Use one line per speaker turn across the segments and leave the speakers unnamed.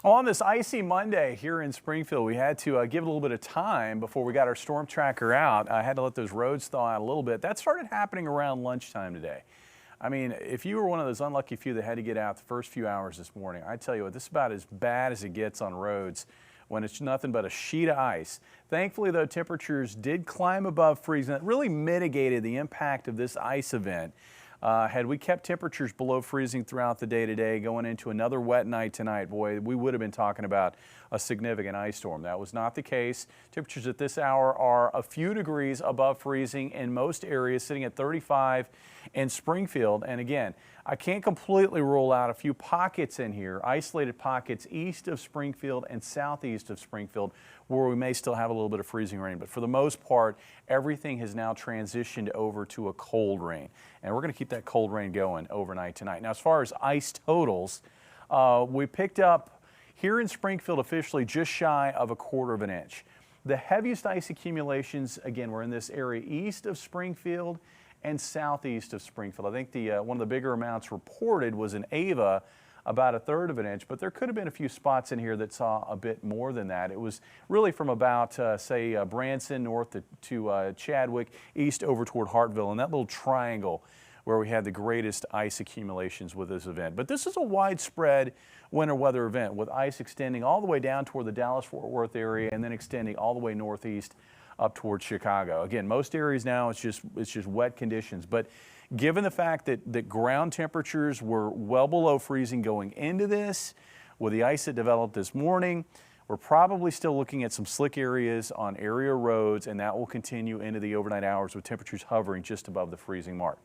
On this icy Monday here in Springfield, we had to give it a little bit of time before we got our storm tracker out. I had to let those roads thaw out a little bit. That started happening around lunchtime today. I mean, if you were one of those unlucky few that had to get out the first few hours this morning, I tell you what, this is about as bad as it gets on roads when it's nothing but a sheet of ice. Thankfully, though, temperatures did climb above freezing. That really mitigated the impact of this ice event. Had we kept temperatures below freezing throughout the day today, going into another wet night tonight, boy, we would have been talking about a significant ice storm. That was not the case. Temperatures at this hour are a few degrees above freezing in most areas, sitting at 35 in Springfield. And again, I can't completely rule out a few pockets in here, isolated pockets east of Springfield and southeast of Springfield, where we may still have a little bit of freezing rain. But for the most part, everything has now transitioned over to a cold rain. And we're going to keep that cold rain going overnight tonight. Now, as far as ice totals, we picked up here in Springfield officially just shy of a quarter of an inch. The heaviest ice accumulations, again, were in this area east of Springfield and southeast of Springfield. I think one of the bigger amounts reported was in Ava, about a third of an inch, but there could have been a few spots in here that saw a bit more than that. It was really from about, say, Branson north to Chadwick, east over toward Hartville, and that little triangle where we had the greatest ice accumulations with this event. But this is a widespread winter weather event with ice extending all the way down toward the Dallas-Fort Worth area and then extending all the way northeast up towards Chicago. Again, most areas now it's just wet conditions, but given the fact that ground temperatures were well below freezing going into this, with the ice that developed this morning, we're probably still looking at some slick areas on area roads, and that will continue into the overnight hours with temperatures hovering just above the freezing mark.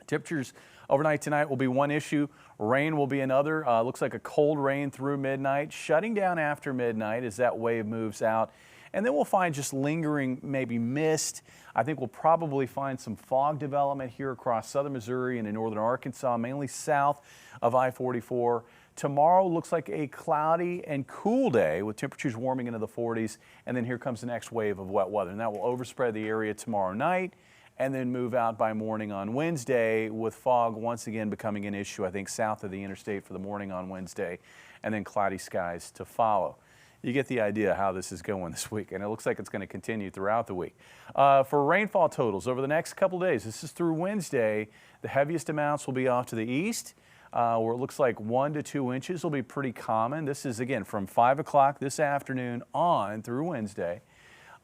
Temperatures overnight tonight will be one issue. Rain will be another. Looks like a cold rain through midnight, shutting down after midnight as that wave moves out. And then we'll find just lingering maybe mist. I think we'll probably find some fog development here across southern Missouri and in northern Arkansas, mainly south of I-44. Tomorrow looks like a cloudy and cool day with temperatures warming into the 40s. And then here comes the next wave of wet weather. And that will overspread the area tomorrow night and then move out by morning on Wednesday, with fog once again becoming an issue, I think, south of the interstate for the morning on Wednesday, and then cloudy skies to follow. You get the idea how this is going this week, and it looks like it's going to continue throughout the week. For rainfall totals over the next couple days, this is through Wednesday, the heaviest amounts will be off to the east, where it looks like 1 to 2 inches will be pretty common. This is, again, from 5 o'clock this afternoon on through Wednesday.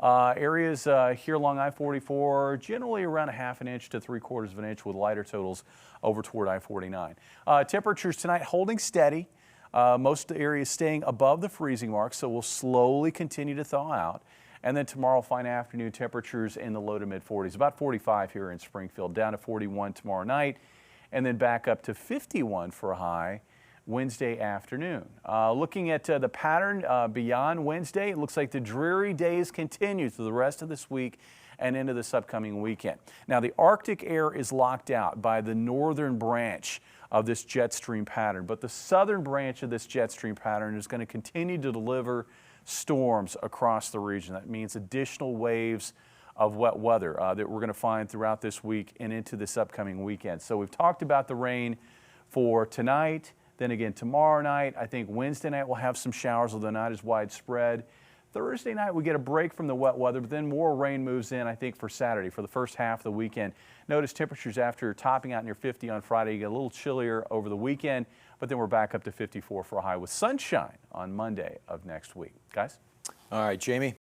Areas here along I-44, generally around a half an inch to 3/4 of an inch with lighter totals over toward I-49. Temperatures tonight holding steady. Most areas staying above the freezing mark, so we'll slowly continue to thaw out. And then tomorrow, fine afternoon temperatures in the low to mid 40s, about 45 here in Springfield, down to 41 tomorrow night, and then back up to 51 for a high Wednesday afternoon. Looking at the pattern beyond Wednesday, it looks like the dreary days continue through the rest of this week and into this upcoming weekend. Now, the Arctic air is locked out by the northern branch of this jet stream pattern, but the southern branch of this jet stream pattern is going to continue to deliver storms across the region. That means additional waves of wet weather that we're going to find throughout this week and into this upcoming weekend. So we've talked about the rain for tonight, then again tomorrow night. I think Wednesday night we'll have some showers, although not as widespread. Thursday night we get a break from the wet weather, but then more rain moves in, I think, for Saturday, for the first half of the weekend. Notice temperatures after topping out near 50 on Friday, you get a little chillier over the weekend, but then we're back up to 54 for a high with sunshine on Monday of next week. Guys?
All right, Jamie.